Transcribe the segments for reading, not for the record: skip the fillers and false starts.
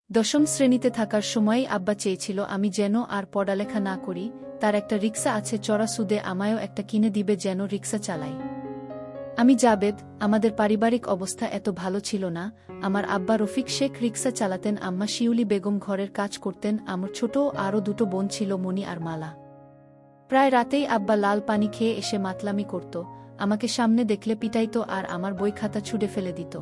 দশম শ্রেণীতে থাকার সময়ই আব্বা চেয়েছিল আমি যেন আর পড়ালেখা না করি, তার একটা রিকশা আছে চড়া সুদে আমায়ও একটা কিনে দিবে যেন রিকশা চালাই। আমি জাবেদ। আমাদের পারিবারিক অবস্থা এত ভালো ছিল না। আমার আব্বা রফিক শেখ রিকশা চালাতেন, আম্মা শিউলি বেগম ঘরের কাজ করতেন, আমার ছোট আরও দুটো বোন ছিল মণি আর মালা। প্রায় রাতেই আব্বা লাল পানি খেয়ে এসে মাতলামি করত, আমাকে সামনে দেখলে পিটাইত আর আমার বই খাতা ছুঁড়ে ফেলে দিত।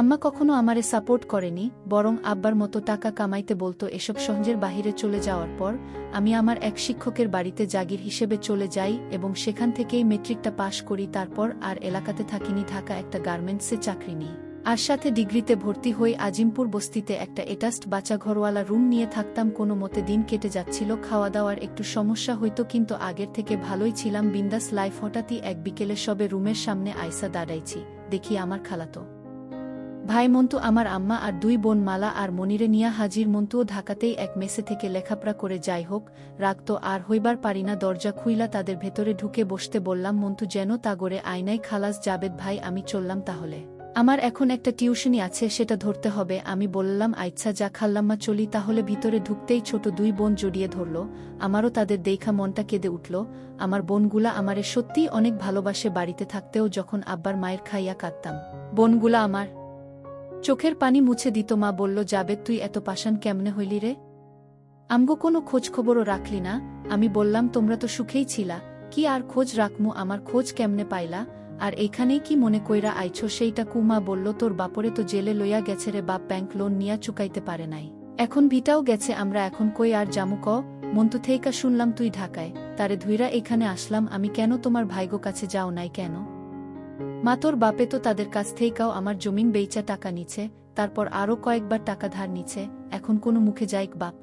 আম্মা কখনো আমারে সাপোর্ট করেনি, বরং আব্বার মতো টাকা কামাইতে বলতো। এসব সহজের বাহিরে চলে যাওয়ার পর আমি আমার এক শিক্ষকের বাড়িতে জাগির হিসেবে চলে যাই এবং সেখান থেকেই মেট্রিকটা পাশ করি। তারপর আর এলাকাতে থাকিনি, ঢাকা একটা গার্মেন্টসে চাকরি নিই। আর সাথে ডিগ্রিতে ভর্তি হই। আজিমপুর বস্তিতে একটা এটাস্ট বাচ্চা ঘরওয়ালা রুম নিয়ে থাকতাম। কোনো মতে দিন কেটে যাচ্ছিল, খাওয়া দাওয়ার একটু সমস্যা হইতো কিন্তু আগের থেকে ভালোই ছিলাম, বিন্দাস লাইফ। হঠাৎই এক বিকেলে সবে রুমের সামনে আইসা দাঁড়াইছি, দেখি আমার খালাতো ভাই মন্টু, আমার আম্মা আর দুই বোন মালা আর মনিরে নিয়া হাজির। মন্টুও ঢাকাতেই এক মেসে থেকে লেখাপড়া করে। যাই হোক, রাগ তো আর হইবার পারি না। দরজা খুইলা তাদের ভেতরে ঢুকে বসতে বললাম। মন্টু যেন তাগরে আয়নাই, খালাস জাবেদ ভাই আমি চললাম তাহলে, আমার এখন একটা টিউশনি আছে সেটা ধরতে হবে। আমি বললাম আচ্ছা যা খাল্লাম্মা, চলি তাহলে। ভিতরে ঢুকতেই ছোট দুই বোন জড়িয়ে ধরল। আমারও তাদের দেখা মনটা কেঁদে উঠল। আমার বোনগুলা আমারে সত্যিই অনেক ভালোবাসে। বাড়িতে থাকতেও যখন আব্বার মায়ের খাইয়া কাঁদতাম, বোনগুলা আমার চোখের পানি মুছে দিত। মা বলল, জাবেদ তুই এত পাষাণ কেমনে হইলি রে? আমগো কোনো খোঁজ খবরও রাখলি না? আমি বললাম তোমরা তো সুখেই ছিলা, কি আর খোঁজ রাখমু? আমার খোঁজ কেমনে পাইলা? আর এইখানেই কি মনে কইরা আইছো সেইটা কু? মা বলল, তোর বাপরে তো জেলে লইয়া গেছে রে বাপ, ব্যাংক লোন নিয়া চুকাইতে পারে নাই, এখন ভিটাও গেছে, আমরা এখন কই আর জামু ক? মন্তু থেইকা শুনলাম তুই ঢাকায়, তারে ধুইরা এখানে আসলাম আমি। কেন তোমার ভাইগো কাছে যাও নাই কেন? মা তোর বাপে তো তাদের কাছ থেইকাও আমার জমিন বেইচা টাকা নিছে, তারপর আরও কয়েকবার টাকা ধার নিছে, এখন কোনো মুখে যাইক বাপ?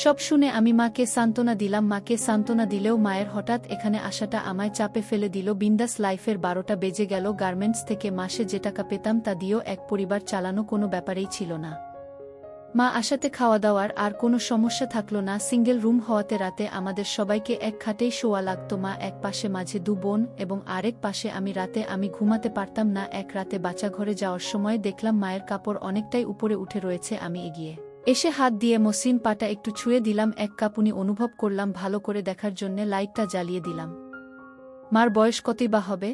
সব শুনে আমি মাকে সান্ত্বনা দিলাম। মাকে সান্ত্বনা দিলেও মায়ের হঠাৎ এখানে আসাটা আমায় চাপে ফেলে দিল। বিন্দাস লাইফের 12টা বেজে গেল। গার্মেন্টস থেকে মাসে যে টাকা পেতাম তা দিয়েও এক পরিবার চালানো কোনো ব্যাপারেই ছিল না। মা আসাতে খাওয়া দাওয়ার আর কোনো সমস্যা থাকলো না। সিঙ্গেল রুম হওয়াতে রাতে আমাদের সবাইকে এক খাটেই শোয়া লাগত। মা এক পাশে, মাঝে দু বোন এবং আরেক পাশে আমি। রাতে আমি ঘুমাতে পারতাম না। এক রাতে বাচ্চাঘরে যাওয়ার সময় দেখলাম মায়ের কাপড় অনেকটাই উপরে উঠে রয়েছে। আমি এগিয়ে এসে হাত দিয়ে মসৃণ পাটা একটু ছুঁয়ে দিলাম। এক কাঁপুনি অনুভব করলাম। ভালো করে দেখার জন্যে লাইটটা জ্বালিয়ে দিলাম। মার বয়স কতই বা হবে?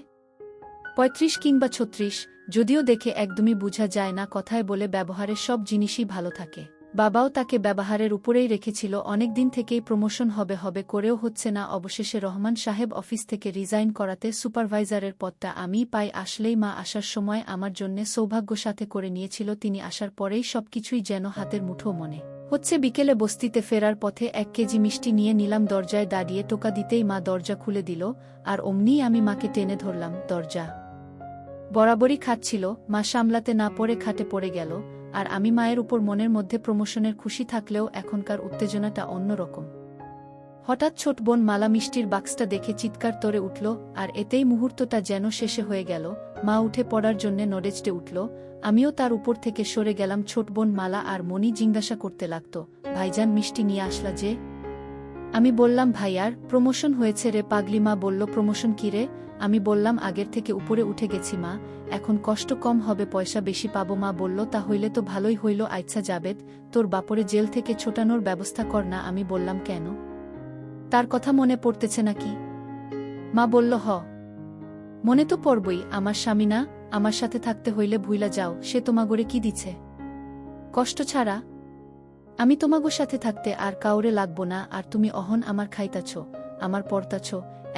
35 কিংবা 36, যদিও দেখে একদমই বোঝা যায় না। কথায় বলে ব্যবহারের সব জিনিসই ভালো থাকে। বাবাও তাকে ব্যবহারের উপরেই রেখেছিল। অনেক দিন থেকেই প্রমোশন হবে হবে করেও হচ্ছে না। অবশেষে রহমান সাহেব অফিস থেকে রিজাইন করাতে সুপারভাইজারের পদটা আমিই পাই। আসলেই মা আসার সময় আমার জন্যে সৌভাগ্য সাথে করে নিয়েছিল। তিনি আসার পরেই সবকিছুই যেন হাতের মুঠো মনে হচ্ছে। বিকেলে বস্তিতে ফেরার পথে 1 কেজি মিষ্টি নিয়ে নিলাম। দরজায় দাঁড়িয়ে টোকা দিতেই মা দরজা খুলে দিল, আর অমনিই আমি মাকে টেনে ধরলাম। দরজা বরাবরই খাচ্ছিল, মা সামলাতে না পড়ে খাটে পড়ে গেল। আর আমি মায়ের উপর মনের মধ্যে প্রমোশনের খুশি থাকলেও এখনকার উত্তেজনাটা অন্যরকম। হঠাৎ ছোট বোন মালা মিষ্টির বাক্সটা দেখে চিৎকার করে উঠল, আর এতেই মুহূর্তটা যেন শেষে হয়ে গেল। মা উঠে পড়ার জন্যে নড়েচড়ে উঠল, আমিও তার উপর থেকে সরে গেলাম। ছোট বোন মালা আর মনি জিজ্ঞাসা করতে লাগত, ভাইজান মিষ্টি নিয়ে আসলা যে? আমি বললাম, ভাইয়ার প্রমোশন হয়েছে রে পাগলি। মা বলল, প্রমোশন কি রে? আমি বললাম, আগের থেকে উপরে উঠে গেছি মা, এখন কষ্ট কম হবে, পয়সা বেশি পাবো। মা বলল, তা হইলে তো ভালোই হইল। আচ্ছা জাবেদ, তোর বাপরে জেল থেকে ছোটানোর ব্যবস্থা কর না। আমি বললাম, কেন? তার কথা মনে পড়তেছে নাকি? মা বলল, হ, মনে তো পড়বই, আমার স্বামী না? আমার সাথে থাকতে হইলে ভুইলা যাও, সে তোমাগরে কি দিছে? কষ্ট ছাড়া। আমি তোমাগোর সাথে থাকতে আর কাউরে লাগবো না। আর তুমি অহন আমার খাইতাছ, আমার পড়তাছ,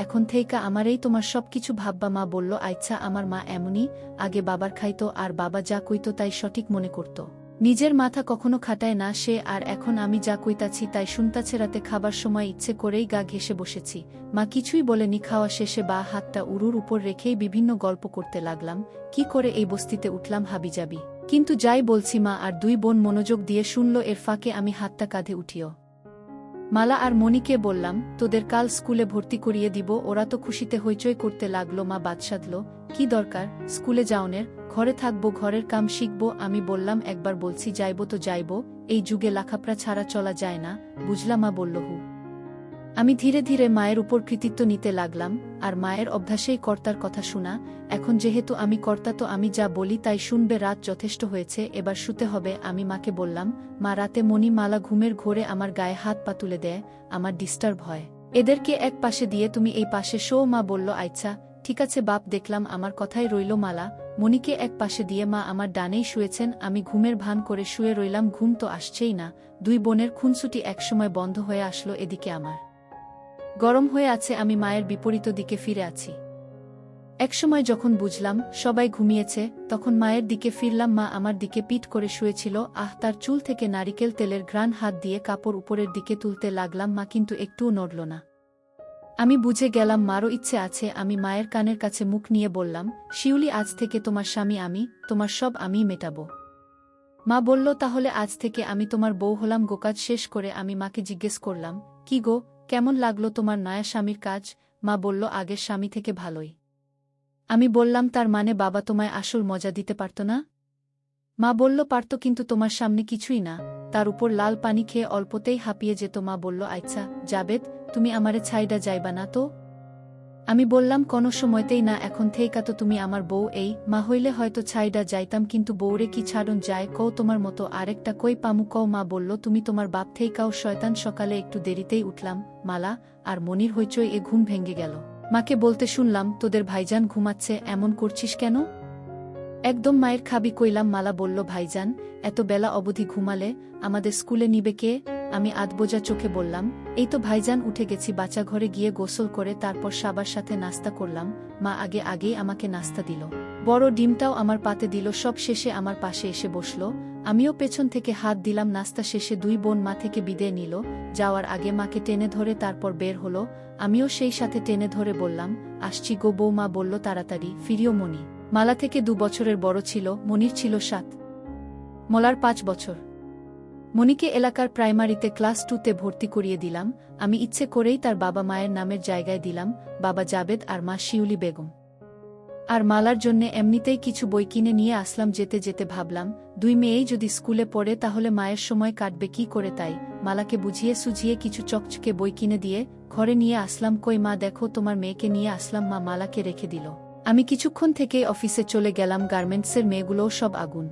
এখন থেইকা আমারেই তোমার সব কিছু ভাববা। মা বলল, আচ্ছা। আমার মা এমনই, আগে বাবার খাইতো আর বাবা যা কইতো তাই সঠিক মনে করত, নিজের মাথা কখনো খাটায় না সে। আর এখন আমি যা কইতাছি তাই শুনতাছে। রাতে খাবার সময় ইচ্ছে করেই গা ঘেঁষে বসেছি। মা কিছুই বলেনি। খাওয়া শেষে বা হাতটা উরুর উপর রেখেই বিভিন্ন গল্প করতে লাগলাম, কি করে এই বস্তিতে উঠলাম হাবিজাবি। কিন্তু যাই বলছি মা আর দুই বোন মনোযোগ দিয়ে শুনল। এর ফাঁকে আমি হাতটা কাঁধে উঠিও মালা আর মনিকে বললাম, তোদের কাল স্কুলে ভর্তি করিয়ে দিব। ওরা তো খুশিতে হইচই করতে লাগলো। মা বাদ সাধল, কি দরকার স্কুলে যাওনের, ঘরে থাকবো, ঘরের কাম শিখব। আমি বললাম, একবার বলছি যাইব তো যাইব, এই যুগে লেখাপড়া ছাড়া চলা যায় না, বুঝলা? মা বলল, হু। আমি ধীরে ধীরে মায়ের উপর কৃতিত্ব নিতে লাগলাম, আর মায়ের অভ্যাসেই কর্তার কথা শোনা। এখন যেহেতু আমি কর্তা, তো আমি যা বলি তাই শুনবে। রাত যথেষ্ট হয়েছে, এবার শুতে হবে। আমি মাকে বললাম, মা, রাতে মণিমালা ঘুমের ঘোরে আমার গায়ে হাত পা তুলে দেয়, আমার ডিস্টার্ব হয়। এদেরকে এক পাশে দিয়ে তুমি এই পাশে শো। মা বলল, আচ্ছা ঠিক আছে বাপ। দেখলাম আমার কথাই রইল। মালা মণিকে এক পাশে দিয়ে মা আমার ডানেই শুয়েছেন। আমি ঘুমের ভান করে শুয়ে রইলাম। ঘুম তো আসছেই না। দুই বোনের খুনসুটি একসময় বন্ধ হয়ে আসলো। এদিকে আমার গরম হয়ে আছে, আমি মায়ের বিপরীত দিকে ফিরে আছি। একসময় যখন বুঝলাম সবাই ঘুমিয়েছে, তখন মায়ের দিকে ফিরলাম। মা আমার দিকে পিঠ করে শুয়েছিল। তার চুল থেকে নারিকেল তেলের ঘ্রাণ। হাত দিয়ে কাপড় উপরের দিকে তুলতে লাগলাম, মা কিন্তু একটুও নড়ল না। আমি বুঝে গেলাম মারও ইচ্ছে আছে। আমি মায়ের কানের কাছে মুখ নিয়ে বললাম, শিউলি, আজ থেকে তোমার স্বামী আমি, তোমার সব আমিই মেটাবো। মা বলল, তাহলে আজ থেকে আমি তোমার বউ হলাম। গোকাজ শেষ করে আমি মাকে জিজ্ঞেস করলাম, কি গো, কেমন লাগলো তোমার নয়া স্বামীর কাজ? মা বলল, আগের স্বামী থেকে ভালোই। আমি বললাম, তার মানে বাবা তোমায় আসল মজা দিতে পারত না? মা বলল, পারত, কিন্তু তোমার সামনে কিছুই না। তার উপর লাল পানি খেয়ে অল্পতেই হাঁপিয়ে যেত। মা বলল, আচ্ছা জাবেদ, তুমি আমারে ছাইডা যাইবা না তো? আমি বললাম, কোনো সময়তেই না। এখন থেইকা তো তুমি আমার বউ। এই মা হইলে হয়তো ছাইডা যাইতাম, কিন্তু বউরে কি ছাড়ন যায় কও? তোমার মতো আরেকটা কই পামু কও? মা বলল, তুমি তোমার বাপ থেইকাও শয়তান। সকালে একটু দেরিতেই উঠলাম। মালা আর মনির হইচই এ ঘুম ভেঙে গেল। মাকে বলতে শুনলাম, তোদের ভাইজান ঘুমাচ্ছে, এমন করছিস কেন? একদম মায়ের খাবি কইলাম। মালা বলল, ভাইজান এত বেলা অবধি ঘুমালে আমাদের স্কুলে নিবে কে? আমি আধবোজা চোখে বললাম, এই তো ভাইজান উঠে গেছি। বাচ্চা ঘরে গিয়ে গোসল করে তারপর সাবার সাথে নাস্তা করলাম। মা আগেই আমাকে নাস্তা দিল। বড় ডিমটাও আমার পাতে দিল। সব শেষে আমার পাশে এসে বসল। আমিও পেছন থেকে হাত দিলাম। নাস্তা শেষে দুই বোন মা থেকে বিদায় নিল। যাওয়ার আগে মাকে টেনে ধরে তারপর বের হলো। আমিও সেই সাথে টেনে ধরে বললাম, আসছি গো বউ। মা বলল, তাড়াতাড়ি ফিরিও। মনি মালা থেকে 2 বছরের বড় ছিল, মনির ছিল 7, মলার 5 বছর। মনিকে এলাকার প্রাইমারিতে ক্লাস 2তে ভর্তি করিয়ে দিলাম। আমি ইচ্ছে করেই তার বাবা মায়ের নামের জায়গায় দিলাম বাবা জাবেদ আর মা শিউলি বেগম। আর মালার জন্যে এমনিতেই কিছু বই কিনে নিয়ে আসলাম। যেতে যেতে ভাবলাম, 2 মেয়েই যদি স্কুলে পড়ে তাহলে মায়ের সময় কাটবে কি করে। তাই মালাকে বুঝিয়ে সুঝিয়ে কিছু চকচকে বই কিনে দিয়ে ঘরে নিয়ে আসলাম। কই মা, দেখো তোমার মেয়েকে নিয়ে আসলাম। মা মালাকে রেখে দিল। আমি কিছুক্ষণ থেকেই অফিসে চলে গেলাম। গার্মেন্টসের মেয়েগুলোও সব আগুন।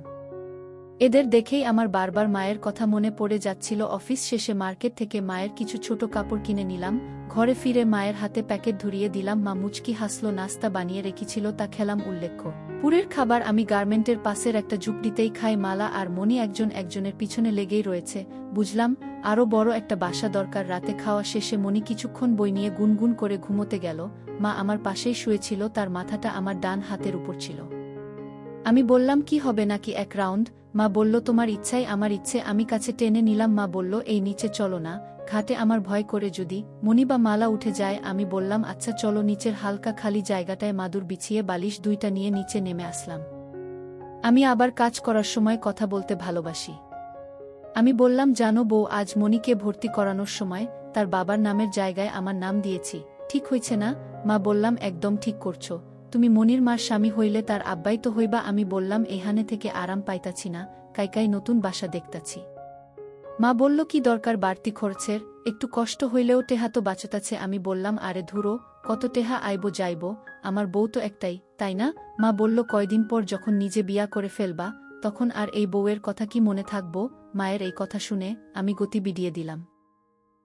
এদের দেখেই আমার বারবার মায়ের কথা মনে পড়ে যাচ্ছিল। অফিস শেষে মার্কেট থেকে মায়ের কিছু ছোট কাপড় কিনে নিলাম। ঘরে ফিরে মায়ের হাতে প্যাকেট ধরিয়ে দিলাম। মা মুচকি হাসল। নাস্তা বানিয়ে রেখেছিল, তা খেলাম। উল্লেখ্য, পুরের খাবার আমি গার্মেন্টের পাশের একটা ঝুপড়িতেই খাই। মালা আর মনি একজনের পিছনে লেগেই রয়েছে। বুঝলাম আরও বড় একটা বাসা দরকার। রাতে খাওয়া শেষে মনি কিছুক্ষণ বই নিয়ে গুনগুন করে ঘুমোতে গেল। মা আমার পাশেই শুয়েছিল, তার মাথাটা আমার ডান হাতের উপর ছিল। আমি বললাম, কি হবে নাকি 1 রাউন্ড? মা বলল, তোমার ইচ্ছাই আমার ইচ্ছে। আমি কাছে টেনে নিলাম। মা বলল, এই নিচে চলো না, ঘাটে আমার ভয় করে যদি মনি বা মালা উঠে যায়। আমি বললাম, আচ্ছা চলো। নিচের হালকা খালি জায়গাটায় মাদুর বিছিয়ে বালিশ 2টা নিয়ে নিচে নেমে আসলাম। আমি আবার কাজ করার সময় কথা বলতে ভালোবাসি। আমি বললাম, জানো বউ, আজ মনিকে ভর্তি করানোর সময় তার বাবার নামের জায়গায় আমার নাম দিয়েছি। ঠিক হয়েছে না? মা বললাম, একদম ঠিক করছো। তুমি মনির মার স্বামী হইলে তার আব্বাই তো হইবা। আমি বললাম, এখানে থেকে আরাম পাইতাছি না, কাইকাই নতুন বাসা দেখতাছি। মা বলল, কি দরকার বাড়তি খরচের? একটু কষ্ট হইলেও টেহা তো বাঁচতাছে। আমি বললাম, আরে ধুরো, কত টেহা আইব যাইব, আমার বউ তো একটাই, তাই না? মা বলল, কয়দিন পর যখন নিজে বিয়া করে ফেলবা তখন আর এই বউয়ের কথা কি মনে থাকবো? মায়ের এই কথা শুনে আমি গতি বিডিয়ে দিলাম।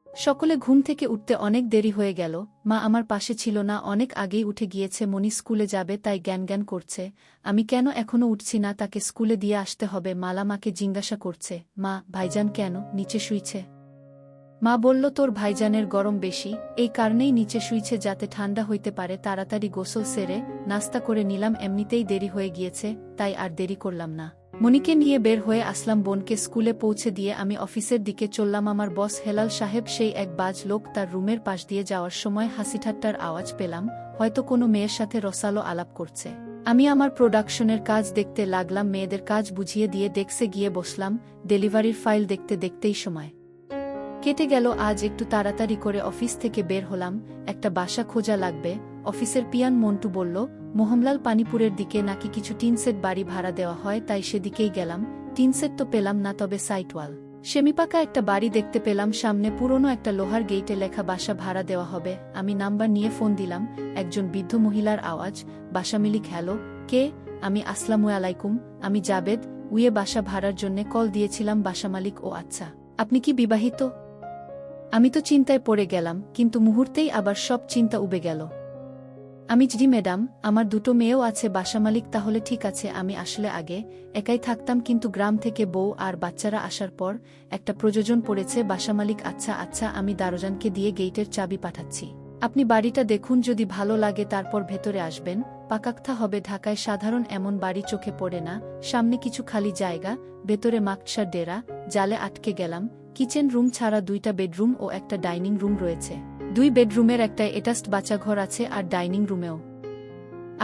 সকলে ঘুম থেকে উঠতে অনেক দেরি হয়ে গেল। মা আমার পাশে ছিল না, অনেক আগেই উঠে গিয়েছে। মনি স্কুলে যাবে তাই জ্ঞান করছে। আমি কেন এখনো উঠছি না, তাকে স্কুলে দিয়ে আসতে হবে। মালা মাকে জিজ্ঞাসা করছে, মা, ভাইজান কেন নিচে শুইছে? মা বলল, তোর ভাইজানের গরম বেশি, এই কারণেই নিচে শুইছে, যাতে ঠান্ডা হইতে পারে। তাড়াতাড়ি গোসল সেরে নাস্তা করে নিলাম। এমনিতেই দেরি হয়ে গিয়েছে, তাই আর দেরি করলাম না। মনিকে নিয়ে বের হয়ে আসলাম। বোনকে স্কুলে পৌঁছে দিয়ে আমি অফিসের দিকে চললাম। আমার বস হেলাল সাহেব, সেই এক বাজ লোক, তার রুমের পাশ দিয়ে যাওয়ার সময় হাসিঠাট্টার আওয়াজ পেলাম। হয়তো কোনো মেয়ের সাথে রসালো আলাপ করছে। আমি আমার প্রোডাকশনের কাজ দেখতে লাগলাম। মেয়েদের কাজ বুঝিয়ে দিয়ে ডেস্কে গিয়ে বসলাম। ডেলিভারির ফাইল দেখতে দেখতেই সময় কেটে গেল। আজ একটু তাড়াতাড়ি করে অফিস থেকে বের হলাম। একটা বাসা খোঁজা লাগবে। অফিসের পিয়ান মন্টু বলল, মোহনলাল পানিপুরের দিকে নাকি কিছু টিনসেট বাড়ি ভাড়া দেওয়া হয়, তাই সেদিকেই গেলাম। টিনসেট তো পেলাম না, তবে সাইটওয়াল সেমিপাকা একটা বাড়ি দেখতে পেলাম, সামনে পুরনো একটা লোহার গেইটে লেখা বাসা ভাড়া দেওয়া হবে। আমি নাম্বার নিয়ে ফোন দিলাম। একজন বৃদ্ধ মহিলার আওয়াজ, বাসা মালিক। হ্যালো, কে? আমি আসসালামু আলাইকুম, আমি জাবেদ, উয়ে বাসা ভাড়ার জন্য কল দিয়েছিলাম। বাসা মালিক: ও আচ্ছা, আপনি কি বিবাহিত? আমি তো চিন্তায় পড়ে গেলাম, কিন্তু মুহূর্তেই আবার সব চিন্তা উবে গেল। আমি: জি ম্যাডাম, আমার দুটো মেয়েও আছে। বাসা মালিক: তাহলে ঠিক আছে। আমি আসলে আগে একাই থাকতাম, কিন্তু গ্রাম থেকে বউ আর বাচ্চারা আসার পর একটা প্রয়োজন পড়েছে। বাসা মালিক: আচ্ছা আচ্ছা, আমি দারোয়ানকে দিয়ে গেইটের চাবি পাঠাচ্ছি। আপনি বাড়িটা দেখুন, যদি ভালো লাগে তারপর ভেতরে আসবেন। পাকাক্তা হবে। ঢাকায় সাধারণ এমন বাড়ি চোখে পড়ে না। সামনে কিছু খালি জায়গা, ভেতরে মাকসার ডেরা। জালে আটকে গেলাম। কিচেন রুম ছাড়া 2টা বেডরুম ও একটা ডাইনিং রুম রয়েছে। 2 বেডরুমের একটা এটাস্ট বাচ্চাঘর আছে, আর ডাইনিং রুমেও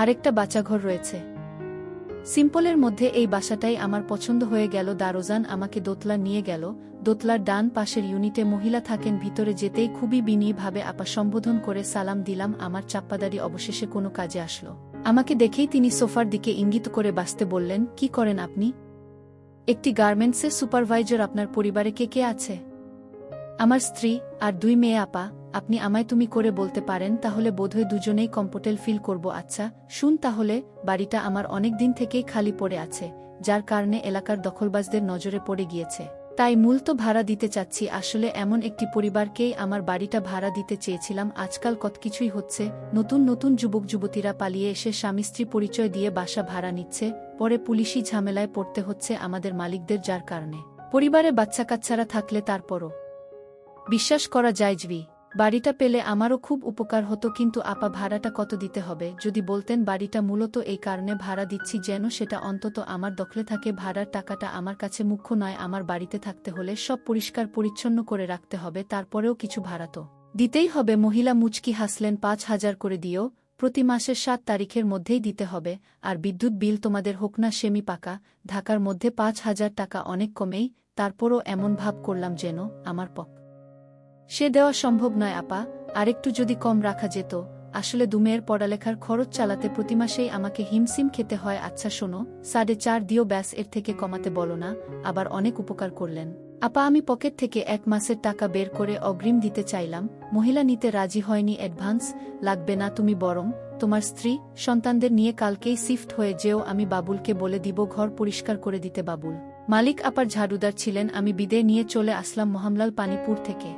আরেকটা বাচ্চাঘর রয়েছে। সিম্পলের মধ্যে এই বাসাটাই আমার পছন্দ হয়ে গেল। দারোজান আমাকে দোতলা নিয়ে গেল। দোতলার ডান পাশের ইউনিটে মহিলা থাকেন। ভিতরে যেতেই খুবই বিনীতভাবে আপা সম্বোধন করে সালাম দিলাম। আমার চাপ্পাদারি অবশেষে কোনো কাজে আসলো। আমাকে দেখেই তিনি সোফার দিকে ইঙ্গিত করে বসতে বললেন। কি করেন আপনি? একটি গার্মেন্টসের সুপারভাইজার। আপনার পরিবারে কে কে আছে? আমার স্ত্রী আর 2 মেয়ে। আপা, আপনি আমায় তুমি করে বলতে পারেন, তাহলে বোধহয় দুজনেই কমফোর্টেবল ফিল করব। আচ্ছা শুন তাহলে, বাড়িটা আমার অনেক দিন থেকেই খালি পড়ে আছে, যার কারণে এলাকার দখলবাজদের নজরে পড়ে গিয়েছে। তাই মূলত ভাড়া দিতে চাচ্ছি। আসলে এমন একটি পরিবারকেই আমার বাড়িটা ভাড়া দিতে চেয়েছিলাম। আজকাল কত কিছুই হচ্ছে। নতুন নতুন যুবক যুবতীরা পালিয়ে এসে স্বামী স্ত্রী পরিচয় দিয়ে বাসা ভাড়া নিচ্ছে, পরে পুলিশি ঝামেলায় পড়তে হচ্ছে আমাদের মালিকদের, যার কারণে পরিবারে বাচ্চা কাচ্চারা থাকলে তারপরও বিশ্বাস করা যায় বাড়িটা পেলে আমারও খুব উপকার হতো। কিন্তু আপা, ভাড়াটা কত দিতে হবে যদি বলতেন? বাড়িটা মূলত এই কারণে ভাড়া দিচ্ছি যেন সেটা অন্তত আমার দখলে থাকে। ভাড়ার টাকাটা আমার কাছে মুখ্য নয়। আমার বাড়িতে থাকতে হলে সব পরিষ্কার পরিচ্ছন্ন করে রাখতে হবে, তারপরেও কিছু ভাড়া তো দিতেই হবে। মহিলা মুচকি হাসলেন। 5,000 করে দিও, প্রতি মাসের 7 তারিখের মধ্যেই দিতে হবে। আর বিদ্যুৎ বিল তোমাদের হোক না সেমি পাকা, ঢাকার মধ্যে 5,000 টাকা অনেক কমেই। তারপরও এমন ভাব করলাম যেন আমার সে দেওয়া সম্ভব নয়। আপা, আরেকটু যদি কম রাখা যেত। আসলে 2 মেয়ের পড়ালেখার খরচ চালাতে প্রতি মাসেই আমাকে হিমসিম খেতে হয়। আচ্ছা শোনো, 4.5 দিও ব্যাস, এর থেকে কমাতে বলো না। আবার অনেক উপকার করলেন। আপা, আমি পকেট থেকে 1 মাসের টাকা বের করে অগ্রিম দিতে চাইলাম। মহিলা নিতে রাজি হয়নি। অ্যাডভান্স লাগবে না, তুমি বরং তোমার স্ত্রী সন্তানদের নিয়ে কালকেই শিফট হয়ে যেও। আমি বাবুলকে বলে দিব ঘর পরিষ্কার করে দিতে। বাবুল মালিক আপার ঝাড়ুদার ছিলেন। আমি বিদায় নিয়ে চলে আসলাম মোহামলাল পানিপুর থেকে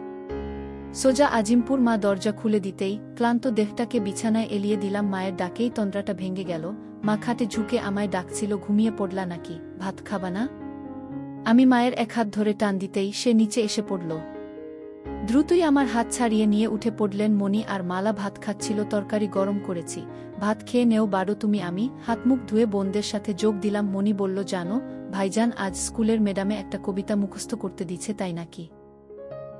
সোজা আজিমপুর। মা দরজা খুলে দিতেই ক্লান্ত দেহটাকে বিছানায় এলিয়ে দিলাম। মায়ের ডাকেই তন্দ্রাটা ভেঙে গেল। মা খাটে ঝুঁকে আমায় ডাকছিল। ঘুমিয়ে পড়লা নাকি? ভাত খাবা না? আমি মায়ের এক হাত ধরে টান দিতেই সে নিচে এসে পড়ল। দ্রুতই আমার হাত ছাড়িয়ে নিয়ে উঠে পড়লেন। মণি আর মালা ভাত খাচ্ছিল। তরকারি গরম করেছি, ভাত খেয়ে নেও বাড়ো তুমি। আমি হাত মুখ ধুয়ে বোনদের সাথে যোগ দিলাম। মণি বলল, জানো ভাইজান আজ স্কুলের ম্যাডামে একটা কবিতা মুখস্থ করতে দিচ্ছে, তাই নাকি?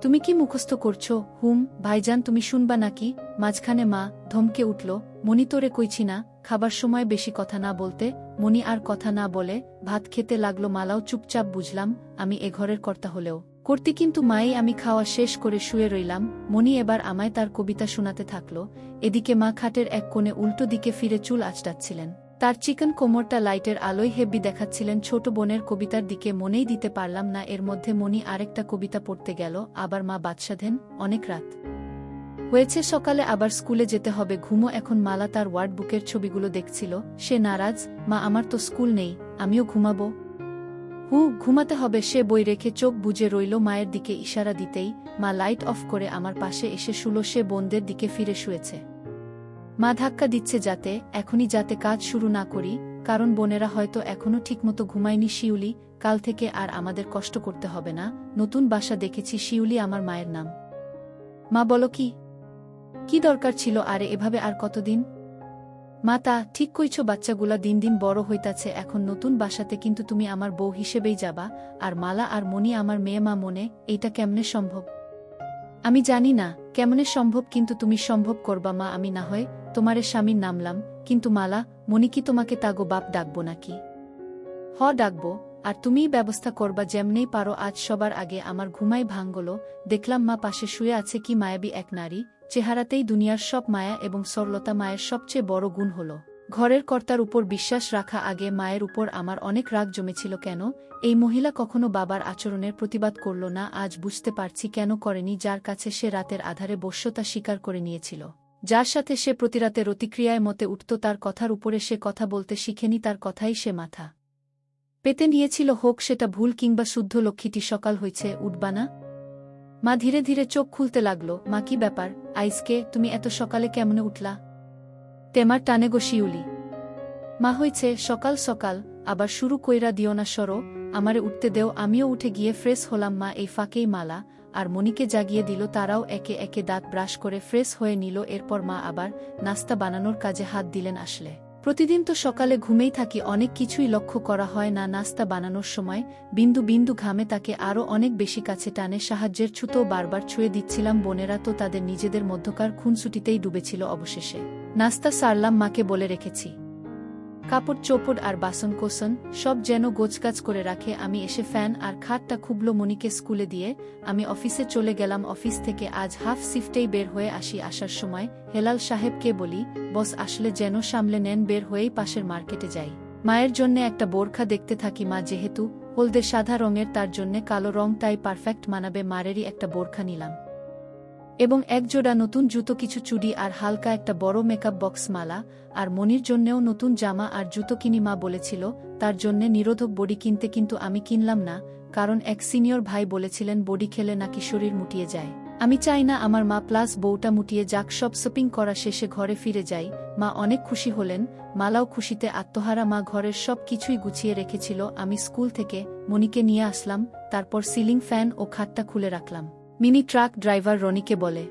তুমি কি মুখস্থ করছো? হুম। ভাইজান তুমি শুনবা নাকি? মাঝখানে মা ধমকে উঠল। মণি তোরে কইছি না খাবার সময় বেশি কথা না বলতে। মণি আর কথা না বলে ভাত খেতে লাগলো। মালাও চুপচাপ। বুঝলাম আমি এ ঘরের কর্তা হলেও করতি, কিন্তু মাই। আমি খাওয়া শেষ করে শুয়ে রইলাম। মণি এবার আমায় তার কবিতা শোনাতে থাকল। এদিকে মা খাটের এক কোণে উল্টো দিকে ফিরে চুল আঁচড়াচ্ছিলেন। তার চিকন কোমরটা লাইটের আলোয় হেব্বি দেখাচ্ছিলেন। ছোট বোনের কবিতার দিকে মনেই দিতে পারলাম না। এর মধ্যে মণি আরেকটা কবিতা পড়তে গেল। আবার মা বাদশাধেন। অনেক রাত হয়েছে, সকালে আবার স্কুলে যেতে হবে, ঘুমো এখন। মালা তার ওয়ার্ড বুকের ছবিগুলো দেখছিল। সে নারাজ। মা আমার তো স্কুল নেই, আমিও ঘুমাবো। ঘুমাতে হবে। সে বই রেখে চোখ বুজে রইল। মায়ের দিকে ইশারা দিতেই মা লাইট অফ করে আমার পাশে এসে শুলো। সে বোনদের দিকে ফিরে শুয়েছে। মা ধাক্কা দিচ্ছে এখনই যাতে কাজ শুরু না করি, কারণ বোনেরা হয়তো এখনও ঠিকমতো ঘুমায়নি। শিউলি, কাল থেকে আর আমাদের কষ্ট করতে হবে না। নতুন বাসা দেখেছি। শিউলি আমার মায়ের নাম। মা বলো কি দরকার ছিল আরে এভাবে? আর কতদিন? মা তা ঠিক কইছো, বাচ্চাগুলা দিন দিন বড় হইতাছে। এখন নতুন বাসাতে কিন্তু তুমি আমার বউ হিসেবেই যাবা, আর মালা আর মণি আমার মেয়ে। মা মনে এইটা কেমনে সম্ভব? আমি জানি না কেমনে সম্ভব, কিন্তু তুমি সম্ভব করবা মা। আমি না হয় তোমারে স্বামীর নামলাম, কিন্তু মালা মণি কি তোমাকে তাগো বাপ ডাকবো নাকি? ডাকবো, আর তুমিই ব্যবস্থা করবা যেমনেই পারো। আজ সবার আগে আমার ঘুমাই ভাঙল। দেখলাম মা পাশে শুয়ে আছে। কি মায়াবী এক নারী, চেহারাতেই দুনিয়ার সব মায়া এবং সরলতা। মায়ের সবচেয়ে বড় গুণ হল ঘরের কর্তার উপর বিশ্বাস রাখা আগে মায়ের উপর আমার অনেক রাগ জমেছিল কেন এই মহিলা কখনো বাবার আচরণের প্রতিবাদ করল না। আজ বুঝতে পারছি কেন করেনি। যার কাছে সে রাতের আধারে বশ্যতা স্বীকার করে নিয়েছিল, যার সাথে সে প্রতিরাতে রতিক্রিয়ায় মতে উঠত, তার কথার উপরে সে কথা বলতে শিখেনি, তার কথাই সে মাথা পেতে নিয়েছিল। হোক সেটা ভুল কিংবা শুদ্ধ। লক্ষ্মীটি সকাল হয়েছে, উঠবা না? মা ধীরে ধীরে চোখ খুলতে লাগল। মা কি ব্যাপার আইসকে, তুমি এত সকালে কেমনে উঠলা? তেমার টানে গো শিউলি। মা হইছে সকাল সকাল আবার শুরু কইরা দিও না, সরো, আমারে উঠতে দেও। আমিও উঠে গিয়ে ফ্রেশ হলাম। মা এই ফাঁকেই মালা আর মনিকে জাগিয়ে দিল। তারাও একে একে দাঁত ব্রাশ করে ফ্রেশ হয়ে নিল। এরপর মা আবার নাস্তা বানানোর কাজে হাত দিলেন। আসলে প্রতিদিন তো সকালে ঘুমেই থাকি, অনেক কিছুই লক্ষ্য করা হয় না। নাস্তা বানানোর সময় বিন্দু বিন্দু ঘামে তাকে আরও অনেক বেশি কাছে টানে। সাহায্যের ছুতো বারবার ছুঁয়ে দিচ্ছিলাম। বোনেরা তো তাদের নিজেদের মধ্যকার খুনসুটিতেই ডুবেছিল। অবশেষে নাস্তা সারলাম। মাকে বলে রেখেছি কাপড় চোপড় আর বাসন কোসন সব যেন গোছগাছ করে রাখে। আমি এসে ফ্যান আর খাটটা খুবলো। মনিকে স্কুলে দিয়ে আমি অফিসে চলে গেলাম। অফিস থেকে আজ হাফ শিফটেই বের হয়ে আসি। আসার সময় হেলাল সাহেবকে বলি, বস আসলে যেন সামলে নেন, বের হয়েই পাশের মার্কেটে যাই। মায়ের জন্যে একটা বোরখা দেখতে থাকি। মা যেহেতু হলদে সাদা রঙের, তার জন্যে কালো রংটাই পারফেক্ট মানাবে। মারেরই একটা বোরখা নিলাম এবং একজোড়া নতুন জুতো, কিছু চুড়ি আর হালকা একটা বড় মেকআপ বক্স মালা। আর মনির জন্যেও নতুন জামা আর জুতো কিনি। মা বলেছিল তার জন্যে নিরোধক বডি কিনতে, কিন্তু আমি কিনলাম না, কারণ এক সিনিয়র ভাই বলেছিলেন বডি খেলে নাকি শরীর মুটিয়ে যায়। আমি চাই না আমার মা প্লাস বউটা মুটিয়ে যাক। সব শপিং করা শেষে ঘরে ফিরে যাই। মা অনেক খুশি হলেন, মালাও খুশিতে আত্মহারা। মা ঘরের সব কিছুই গুছিয়ে রেখেছিল। আমি স্কুল থেকে মনিকে নিয়ে আসলাম, তারপর সিলিং ফ্যান ও খাটটা খুলে রাখলাম। মিনি ট্রাক ড্রাইভার রনিকে বলে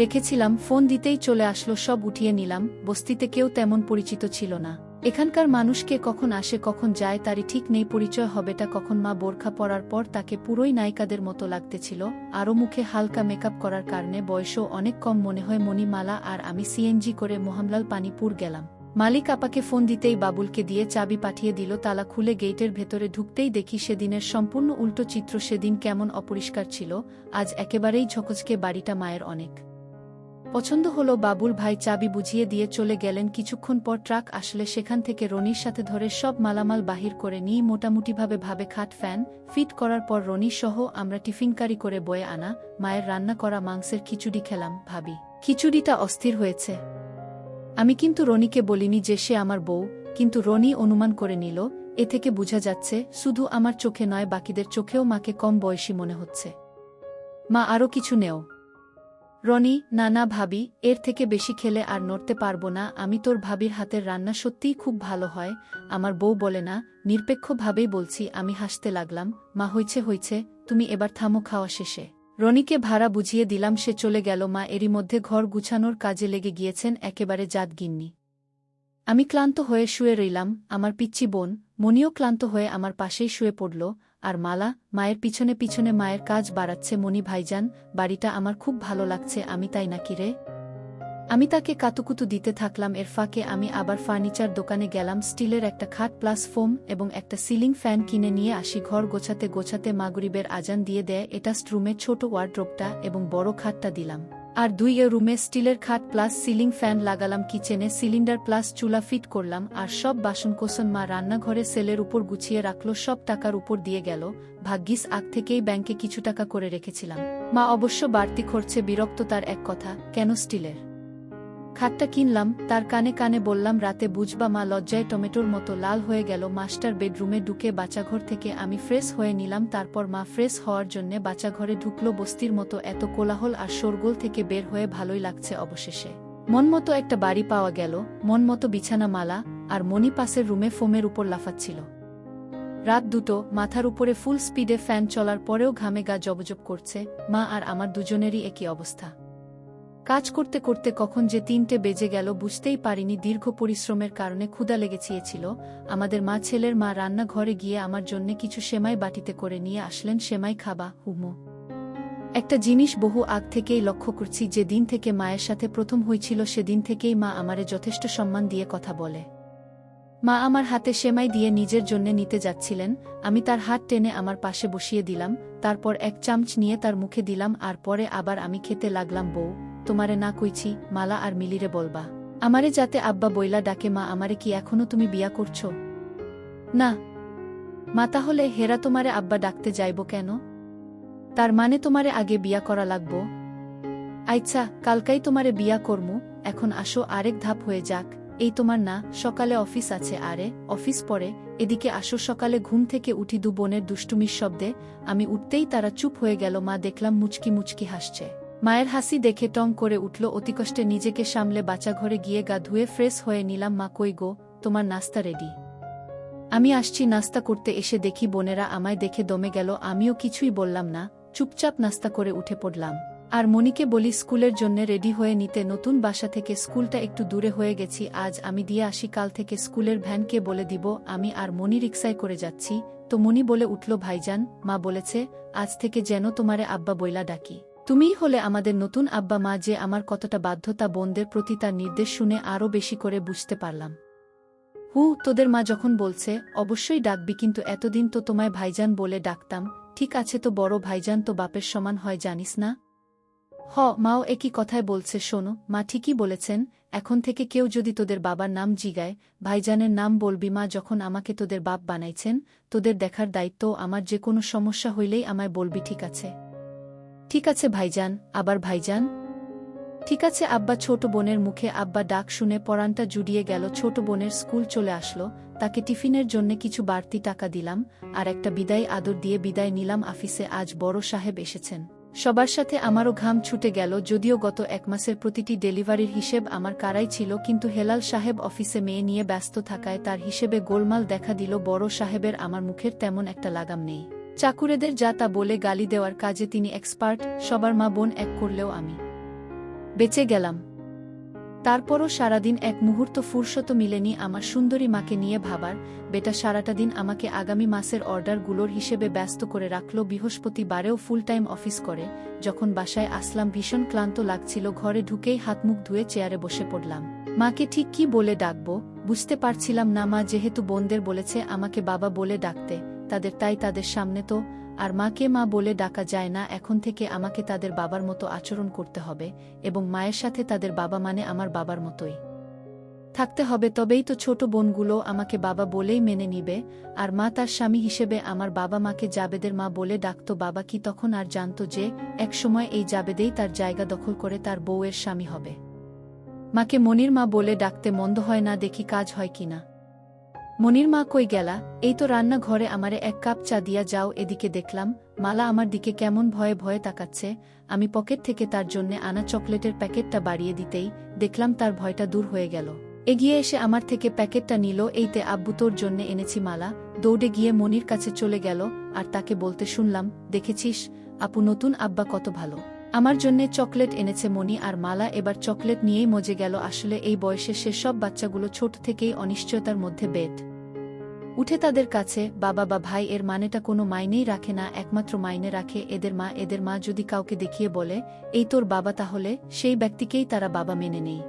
রেখেছিলাম, ফোন দিতেই চলে আসলো। সব উঠিয়ে নিলাম। বস্তিতে কেউ তেমন পরিচিত ছিল না। এখানকার মানুষকে কখন আসে কখন যায় তারই ঠিক নেই। পরিচয় হবেটা কখন। মা বোরখা পরার পর তাকে পুরোই নায়িকাদের মতো লাগতেছিল। আরও মুখে হালকা মেকআপ করার কারণে বয়সও অনেক কম মনে হয়। মনি, মালা আর আমি সিএনজি করে মোহামলাল পানিপুর গেলাম। মালিক আপাকে ফোন দিতেই বাবুলকে দিয়ে চাবি পাঠিয়ে দিল। তালা খুলে গেটের ভেতরে ঢুকতেই দেখি সেদিনের সম্পূর্ণ উল্টো চিত্র। সেদিন কেমন অপরিষ্কার ছিল, আজ একেবারেই ঝকঝকে। বাড়িটা মায়ের অনেক পছন্দ হলো। বাবুল ভাই চাবি বুঝিয়ে দিয়ে চলে গেলেন। কিছুক্ষণ পর ট্রাক আসলে সেখান থেকে রনির সাথে ধরে সব মালামাল বাহির করে নিয়ে মোটামুটিভাবে খাট ফ্যান ফিট করার পর রনি সহ আমরা টিফিনকারি করে বয়ে আনা মায়ের রান্না করা মাংসের খিচুড়ি খেলাম। ভাবি খিচুড়িটা অস্থির হয়েছে। আমি কিন্তু রনিকে বলিনি যে সে আমার বউ, কিন্তু রনি অনুমান করে নিল। এ থেকে বোঝা যাচ্ছে শুধু আমার চোখে নয়, বাকিদের চোখেও মাকে কম বয়সী মনে হচ্ছে। মা, আরও কিছু নেও। রনি, না না ভাবি, এর থেকে বেশি খেলে আর নড়তে পারবো না আমি। তোর ভাবির হাতের রান্না সত্যিই খুব ভালো হয়। আমার বউ বলে না, নিরপেক্ষভাবেই বলছি। আমি হাসতে লাগলাম। মা, হইছে, তুমি এবার থামো, খাওয়া শেষে রনিকে ভাড়া বুঝিয়ে দিলাম। সে চলে গেল। মা এরই মধ্যে ঘর গুছানোর কাজে লেগে গিয়েছেন, একেবারে জাত গিন্নি। আমি ক্লান্ত হয়ে শুয়ে রইলাম। আমার পিচ্চি বোন মনিও ক্লান্ত হয়ে আমার পাশেই শুয়ে পড়ল। আর মালা মায়ের পিছনে পিছনে মায়ের কাজ বাড়াচ্ছে। মনি, ভাইজান, বাড়িটা আমার খুব ভালো লাগছে। আমি তাই নাকি রে? আমি তাকে কাতুকুতু দিতে থাকলাম। এর ফাঁকে আমি আবার ফার্নিচার দোকানে গেলাম। স্টিলের একটা খাট প্লাস ফোম এবং একটা সিলিং ফ্যান কিনে নিয়ে আসি। ঘর গোছাতে গোছাতে মাগরিবের আজান দিয়ে দেয়। এটাস্ট রুমে ছোট ওয়ার্ড্রোবটা এবং বড় খাটটা দিলাম। আর 2 রুমে স্টিলের খাট প্লাস সিলিং ফ্যান লাগালাম। কিচেনে সিলিন্ডার প্লাস চুলা ফিট করলাম। আর সব বাসনকোসন মা রান্নাঘরে সেলের উপর গুছিয়ে রাখল। সব টাকার উপর দিয়ে গেল। ভাগ্যিস আগ থেকেই ব্যাংকে কিছু টাকা করে রেখেছিলাম। মা অবশ্য বাড়তি খরচে বিরক্ত। তার এক কথা, কেন স্টিলের খাটটা কিনলাম? তার কানে কানে বললাম, রাতে বুঝবা। মা লজ্জায় টমেটোর মতো লাল হয়ে গেল। মাস্টার বেডরুমে ঢুকে বাচ্চাঘর থেকে আমি ফ্রেশ হয়ে নিলাম। তারপর মা ফ্রেশ হওয়ার জন্যে বাচ্চাঘরে ঢুকলো। বস্তির মতো এত কোলাহল আর শোরগোল থেকে বের হয়ে ভালোই লাগছে। অবশেষে মন মতো একটা বাড়ি পাওয়া গেল, মন মতো বিছানা। মালা আর মনি পাশের রুমে ফোমের উপর লাফাচ্ছিল। রাত 2, মাথার উপরে ফুল স্পিডে ফ্যান চলার পরেও ঘামে গা জবজব করছে। মা আর আমার দুজনেরই একই অবস্থা। কাজ করতে করতে কখন যে 3টে বেজে গেল বুঝতেই পারিনি। দীর্ঘ পরিশ্রমের কারণে ক্ষুধা লেগেছিল। আমাদের মা, ছেলের মা, রান্নাঘরে গিয়ে আমার জন্যে কিছু সেমাই বাটিতে করে নিয়ে আসলেন। সেমাই খাবা? হুমো। একটা জিনিস বহু আগ থেকেই লক্ষ্য করছি। যে দিন থেকে মায়ের সাথে প্রথম হয়েছিল সেদিন থেকেই মা আমারে যথেষ্ট সম্মান দিয়ে কথা বলে। মা আমার হাতে সেমাই দিয়ে নিজের জন্যে নিতে যাচ্ছিলেন। আমি তার হাত টেনে আমার পাশে বসিয়ে দিলাম। তারপর এক চামচ নিয়ে তার মুখে দিলাম আর পরে আবার আমি খেতে লাগলাম। বউ, তোমারে না কইছি মালা আর মিলিরে বলবা। আমারে যাতে আব্বা বইলা ডাকে। মা, আমারে কি এখনো তুমি বিয়া করছো? না। মা, তাহলে হেরা তোমারে আব্বা ডাকতে যাইব কেন? তার মানে তোমারে আগে বিয়া করা লাগবো? আচ্ছা, কালকাই তোমারে বিয়া করমু। এখন আসো, আরেক ধাপ হয়ে যাক। এই তোমার না সকালে অফিস আছে? আরে অফিস পরে, এদিকে আসো। সকালে ঘুম থেকে উঠি দু বোনের দুষ্টুমির শব্দে। আমি উঠতেই তারা চুপ হয়ে গেল। মা দেখলাম মুচকি মুচকি হাসছে। মায়ের হাসি দেখে টং করে উঠল। অতিকষ্টে নিজেকে সামলে বাচ্চাঘরে গিয়ে গা ধুয়ে ফ্রেশ হয়ে নিলাম। মা, কই গো, তোমার নাস্তা রেডি? আমি আসছি। নাস্তা করতে এসে দেখি বোনেরা আমায় দেখে দমে গেল। আমিও কিছুই বললাম না, চুপচাপ নাস্তা করে উঠে পড়লাম। আর মনিকে বলি স্কুলের জন্য রেডি হয়ে নিতে। নতুন বাসা থেকে স্কুলটা একটু দূরে হয়ে গেছি। আজ আমি দিয়ে আসি, কাল থেকে স্কুলের ভ্যানকে বলে দিব আমি আর মনি রিকশায় করে যাচ্ছি। তো মনি বলে উঠল, ভাইজান, মা বলেছে আজ থেকে যেন তোমারে আব্বা বইলা ডাকি। তুমিই হলে আমাদের নতুন আব্বা। মা যে আমার কতটা বাধ্যতা বোনদের প্রতি, তার নির্দেশ শুনে আরও বেশি করে বুঝতে পারলাম। তোদের মা যখন বলছে অবশ্যই ডাকবি, কিন্তু এতদিন তো তোমায় ভাইজান বলে ডাকতাম। ঠিক আছে, তো বড় ভাইজান তো বাপের সমান হয়, জানিস না? মাও একই কথায় বলছে। শোনো, মা ঠিকই বলেছেন। এখন থেকে কেউ যদি তোদের বাবার নাম জিগায়, ভাইজানের নাম বলবি। মা যখন আমাকে তোদের বাপ বানাইছেন, তোদের দেখার দায়িত্ব আমার। যে কোনো সমস্যা হইলেই আমায় বলবি, ঠিক আছে? ঠিক আছে ভাইজান। আবার ভাইজান? ঠিক আছে আব্বা। ছোট বোনের মুখে আব্বা ডাক শুনে পরানটা জুড়িয়ে গেল। ছোট বোনের স্কুল চলে আসলো, তাকে টিফিনের জন্য কিছু বাড়তি টাকা দিলাম, আর একটা বিদায় আদর দিয়ে বিদায় নিলাম। আফিসে আজ বড় সাহেব এসেছেন। সবার সাথে আমারও ঘাম ছুটে গেল। যদিও গত এক মাসের প্রতিটি ডেলিভারির হিসেব আমার কারাই ছিল, কিন্তু হেলাল সাহেব অফিসে মেয়ে নিয়ে ব্যস্ত থাকায় তার হিসেবে গোলমাল দেখা দিল। বড় সাহেবের আমার মুখের তেমন একটা লাগাম নেই। চাকুরেদের যা তা বলে গালি দেওয়ার কাজে তিনি এক্সপার্ট। সবার মা বোন এক করলেও আমি বেঁচে গেলাম। তারপরও সারাদিন এক মুহূর্ত ফুরসত মিলেনি আমার সুন্দরী মাকে নিয়ে ভাবার। বেটা সারাটা দিন আমাকে আগামী মাসের অর্ডারগুলোর হিসেবে ব্যস্ত করে রাখল। বৃহস্পতিবারেও ফুল টাইম অফিস করে। যখন বাসায় আসলাম ভীষণ ক্লান্ত লাগছিল। ঘরে ঢুকেই হাত মুখ ধুয়ে চেয়ারে বসে পড়লাম। মাকে ঠিক কি বলে ডাকবো বুঝতে পারছিলাম না। মা যেহেতু বোনদের বলেছে আমাকে বাবা বলে ডাকতে, তাই তাদের সামনে তো আর মাকে মা বলে ডাকা যায় না। এখন থেকে আমাকে তাদের বাবার মতো আচরণ করতে হবে, এবং মায়ের সাথে তাদের বাবা মানে আমার বাবার মতোই থাকতে হবে। তবেই তো ছোট বোনগুলো আমাকে বাবা বলেই মেনে নিবে। আর মা তার স্বামী হিসেবে আমার বাবা মাকে জাবেদের মা বলে ডাকত। বাবা কি তখন আর জানত যে একসময় এই জাবেদেই তার জায়গা দখল করে তার বউয়ের স্বামী হবে? মাকে মনির মা বলে ডাকতে মন্দ হয় না, দেখি কাজ হয় কিনা। মনির মা, কই গেলা? এই তো রান্না ঘরে, আমারে এক কাপ চা দিয়া যাও। এদিকে দেখলাম মালা আমার দিকে কেমন ভয়ে ভয়ে তাকাচ্ছে। আমি পকেট থেকে তার জন্যে আনা চকলেটের প্যাকেটটা বাড়িয়ে দিতেই দেখলাম তার ভয়টা দূর হয়ে গেল। এগিয়ে এসে আমার থেকে প্যাকেটটা নিল। এইতে আব্বু, তোর জন্যে এনেছি। মালা দৌড়ে গিয়ে মনির কাছে চলে গেল, আর তাকে বলতে শুনলাম, দেখেছিস আপু, নতুন আব্বা কত ভালো, আমার জন্যে চকলেট এনেছে। মনি আর মালা এবার চকলেট নিয়েই মজে গেল। আসলে এই বয়সে সেসব বাচ্চাগুলো ছোট থেকেই অনিশ্চয়তার মধ্যে বেড উঠে তাদের কাছে। বাবা বা ভাই এর মানেটা কোনো মাইনেই রাখে না, একমাত্র মাইনে রাখে এদের মা। এদের মা যদি কাউকে দেখিয়ে বলে এই তোর বাবা, তাহলে সেই ব্যক্তিকেই তারা বাবা মেনে নেই।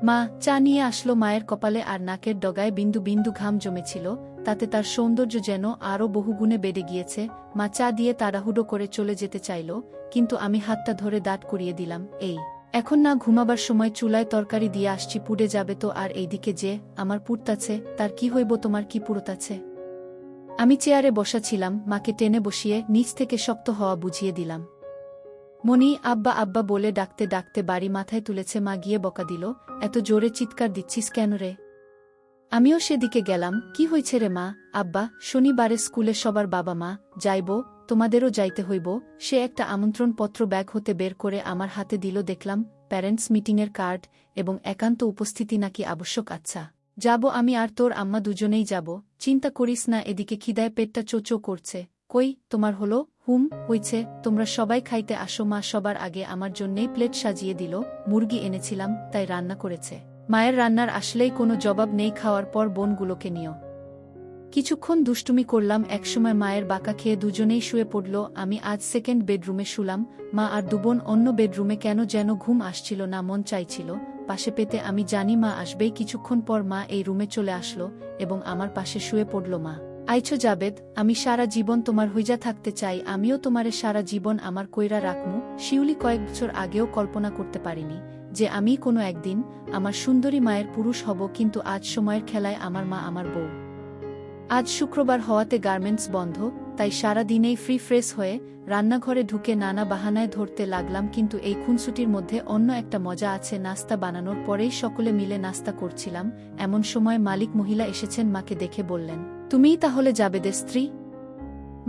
মা চা নিয়ে আসলো। মায়ের কপালে আর নাকের ডগায় বিন্দু বিন্দু ঘাম জমেছিল, তাতে তার সৌন্দর্য যেন আরও বহুগুণে বেড়ে গিয়েছে। মা চা দিয়ে তাড়াহুড়ো করে চলে যেতে চাইল, কিন্তু আমি হাতটা ধরে দাঁড় করিয়ে দিলাম। এই এখন না, ঘুমাবার সময় চুলায় তরকারি দিয়ে আসছি, পুড়ে যাবে তো। আর এইদিকে যে আমার পুড়তাছে, তার কি হইব? তোমার কি পুড়তাছে? আমি চেয়ারে বসা ছিলাম, মাকে টেনে বসিয়ে নিচ থেকে শক্ত হওয়া বুঝিয়ে দিলাম। মনি আব্বা আব্বা বলে ডাকতে ডাকতে বাড়ি মাথায় তুলেছে। মা গিয়ে বকা দিল, এত জোরে চিৎকার দিচ্ছিস কেন রে? আমিও সেদিকে গেলাম। কি হয়েছে রে মা? আব্বা, শনিবারে স্কুলে সবার বাবা মা যাইব, তোমাদেরও যাইতে হইব। সে একটা আমন্ত্রণপত্র ব্যাগ হতে বের করে আমার হাতে দিল। দেখলাম প্যারেন্টস মিটিংয়ের কার্ড, এবং একান্ত উপস্থিতি নাকি আবশ্যক। আচ্ছা যাব, আমি আর তোর আম্মা দুজনেই যাব। চিন্তা করিস না। এদিকে খিদায় পেটটা চোচো করছে। কই তোমার হলো? হইছে। তোমরা সবাই খাইতে আসো। মা সবার আগে আমার জন্যেই প্লেট সাজিয়ে দিল। মুরগি এনেছিলাম, তাই রান্না করেছে। মায়ের রান্নার আসলেই কোনো জবাব নেই। খাওয়ার পর বোনগুলোকে নিও কিছুক্ষণ দুষ্টুমি করলাম। একসময় মায়ের বাঁকা খেয়ে দুজনেই শুয়ে পড়ল। আমি আজ সেকেন্ড বেডরুমে শুলাম। মা আর দুবোন অন্য বেডরুমে। কেন যেন ঘুম আসছিল না, মন চাইছিল পাশে পেতে। আমি জানি মা আসবেই। কিছুক্ষণ পর মা এই রুমে চলে আসলো এবং আমার পাশে শুয়ে পড়ল। মা আইছো জাবেদ, আমি সারা জীবন তোমার হইজা থাকতে চাই। আমিও তোমারে সারা জীবন আমার কইরা রাখমু। শিউলি কয়েক বছর আগেও কল্পনা করতে পারিনি যে আমি কোনো একদিন আমার সুন্দরী মায়ের পুরুষ হব, কিন্তু আজ সময়ের খেলায় আমার মা আমার বউ। আজ শুক্রবার হওয়াতে গার্মেন্টস বন্ধ, তাই সারা দিনেই ফ্রেশ হয়ে রান্নাঘরে ঢুকে নানা বাহানায় ধরতে লাগলাম। কিন্তু এই খুনসুটির মধ্যে অন্য একটা মজা আছে। নাস্তা বানানোর পরেই সকলে মিলে নাস্তা করছিলাম, এমন সময় মালিক মহিলা এসেছেন। মাকে দেখে বললেন, তুমিই তাহলে জাবেদের স্ত্রী?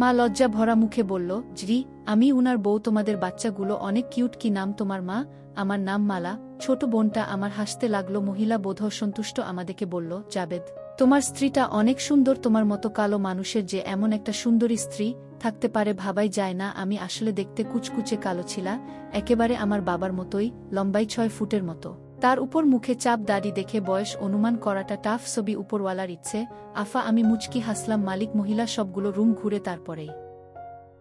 মা লজ্জা ভরা মুখে বলল, জি আমি উনার বউ। তোমাদের বাচ্চাগুলো অনেক কিউট। কি নাম তোমার মা? আমার নাম মালা। ছোট বোনটা আমার হাসতে লাগলো। মহিলা বোধহয় সন্তুষ্ট আমাদেরকে বলল, জাবেদ তোমার স্ত্রীটা অনেক সুন্দর। তোমার মতো কালো মানুষের যে এমন একটা সুন্দরী স্ত্রী থাকতে পারে ভাবাই যায় না। আমি আসলে দেখতে কুচকুচে কালো ছিলা, একেবারে আমার বাবার মতোই, লম্বাই 6 ফুটের মতো। তার উপর মুখে চাপ দাড়ি দেখে বয়স অনুমান করাটা টাফ। ছবি উপরওয়ালার ইচ্ছে। আফা আমি মুচকি হাসলাম। মালিক মহিলা সবগুলো রুম ঘুরে তারপরেই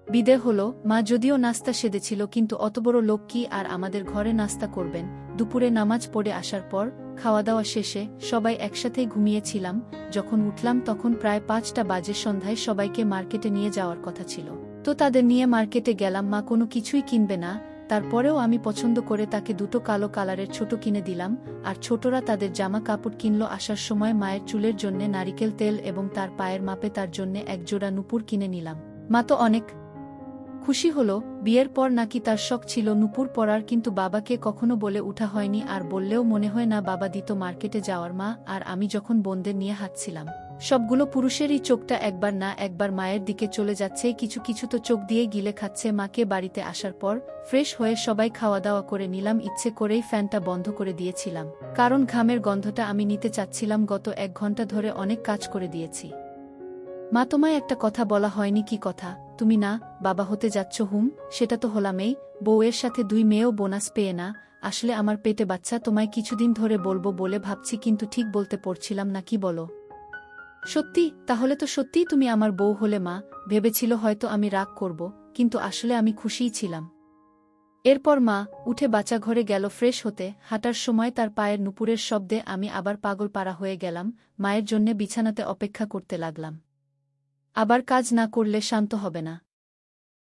বিদে হলো। মা যদিও নাস্তা সেদেছিল, কিন্তু অত বড় লোক কি আর আমাদের ঘরে নাস্তা করবেন? দুপুরে নামাজ পড়ে আসার পর খাওয়া দাওয়া শেষে সবাই একসাথেই ঘুমিয়েছিলাম। যখন উঠলাম তখন প্রায় 5টা বাজে। সন্ধ্যায় সবাইকে মার্কেটে নিয়ে যাওয়ার কথা ছিল, তো তাদের নিয়ে মার্কেটে গেলাম। মা কোনো কিছুই কিনবে না, তারপরেও আমি পছন্দ করে তাকে 2টো কালো কালারের ছোট কিনে দিলাম, আর ছোটরা তাদের জামা কাপড় কিনল। আসার সময় মায়ের চুলের জন্যে নারিকেল তেল এবং তার পায়ের মাপে তার জন্যে এক জোড়া নুপুর কিনে নিলাম। মা তো অনেক খুশি হলো। বিয়ের পর নাকি তার শখ ছিল নুপুর পরার, কিন্তু বাবাকে কখনো বলে উঠা হয়নি, আর বললেও মনে হয় না বাবা দিত মার্কেটে যাওয়ার। মা আর আমি যখন বোনদের নিয়ে হাঁটছিলাম, সবগুলো পুরুষেরই চোখটা একবার না একবার মায়ের দিকে চলে যাচ্ছে। কিছু কিছু তো চোখ দিয়ে গিলে খাচ্ছে। মাকে বাড়িতে আসার পর ফ্রেশ হয়ে সবাই খাওয়া দাওয়া করে নিলাম। ইচ্ছে করেই ফ্যানটা বন্ধ করে দিয়েছিলাম, কারণ ঘামের গন্ধটা আমি নিতে চাচ্ছিলাম। গত 1 ঘন্টা ধরে অনেক কাজ করে দিয়েছি। মা তোমায় একটা কথা বলা হয়নি। কি কথা? তুমি না বাবা হতে যাচ্ছ? সেটা তো হলামেই। বউয়ের সাথে 2 মেয়েও বোনাস পেয়ে না। আসলে আমার পেটে বাচ্চা। তোমায় কিছুদিন ধরে বলবো বলে ভাবছি, কিন্তু ঠিক বলতে পারছিলাম না। কি বলো? সত্যি? তাহলে তো সত্যিই তুমি আমার বউ হলে। মা ভেবেছিল হয়তো আমি রাগ করব, কিন্তু আসলে আমি খুশিই ছিলাম। এরপর মা উঠে বাচ্চা ঘরে গেল ফ্রেশ হতে। হাঁটার সময় তার পায়ের নুপুরের শব্দে আমি আবার পাগল পাড়া হয়ে গেলাম। মায়ের জন্যে বিছানাতে অপেক্ষা করতে লাগলাম। আবার কাজ না করলে শান্ত হবে না।